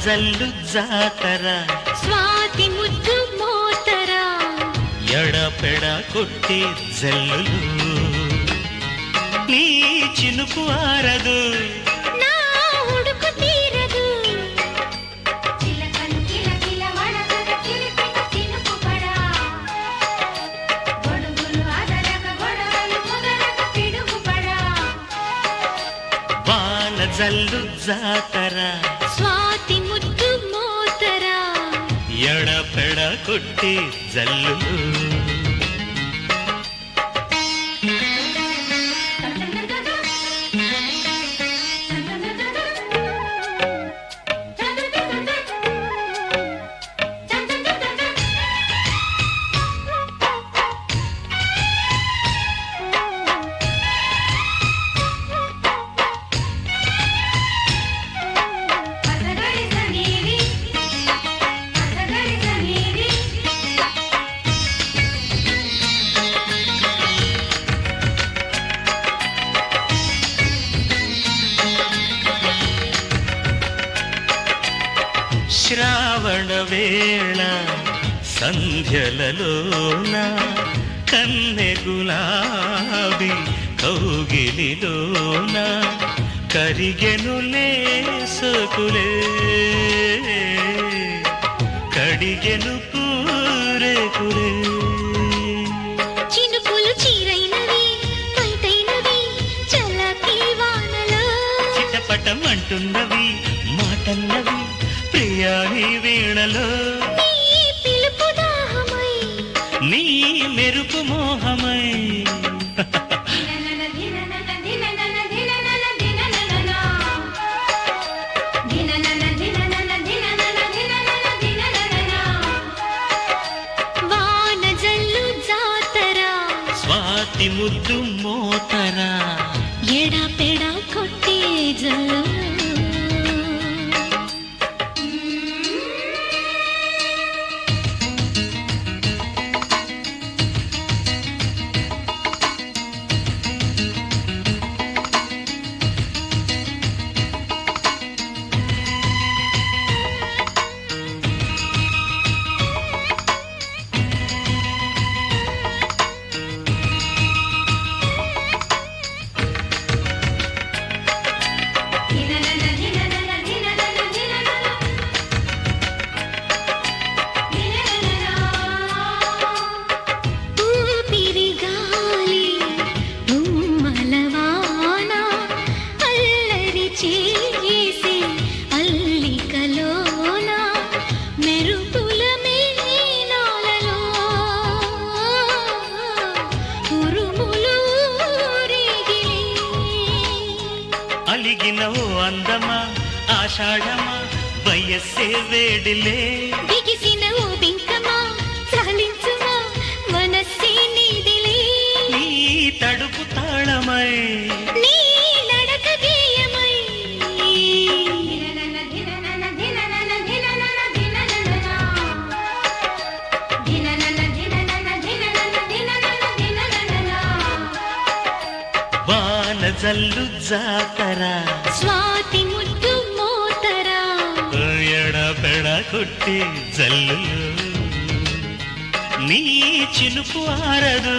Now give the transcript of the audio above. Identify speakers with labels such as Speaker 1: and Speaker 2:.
Speaker 1: జల్లు జాతర
Speaker 2: స్వాతి ముద్దు మోతర
Speaker 1: ఎడపెడ కొట్టి జల్లులు నీ చినుకు ఆరదు
Speaker 2: నా ఉడుకు తీరదు
Speaker 3: చిలకలు కిలకిల వడగడ చిలిపిన చినుకు పడా గొడుగులు అదరక గొడవలు ముదరక పిడుగు పడా
Speaker 1: వాన జల్లు జాతర
Speaker 2: స్వాతి ముద్దు మోతర
Speaker 1: ఎడపెడ కొట్టి జల్లులు శ్రావణ వేళ సంధ్యలలోన కన్నె గులాబీ కౌగిలిలోన కరిగెనులే సకులే కడిగెను పూరేకులే
Speaker 2: చినుకులు చీరైనవి పైటైనవి చల్లకి వానలో
Speaker 1: చిటపటమంటున్నవి మాటన్నవి ప్రియాని వీణలో
Speaker 2: నీ పిలుపు దాహమై
Speaker 1: నీ మెరుపు మోహమై
Speaker 2: వాన జల్లు జాతర
Speaker 1: స్వాతి ముద్దు మోతర
Speaker 2: ఎడపెడ కొట్టే జల్లు
Speaker 1: అలిగినవు అందమా ఆషాఢమా వయస్సే వేడిలే
Speaker 2: బిగిసిన ఓ బింకమా సాలించుమా మనస్సే నీదిలే
Speaker 1: నీ తడుపు తాళమై
Speaker 2: నీ నడక గేయమై
Speaker 1: వాన జల్లు జాతర
Speaker 2: స్వాతి ముద్దు మోతర
Speaker 1: ఎడపెడ కొట్టి జల్లులు నీ చినుకు ఆరదు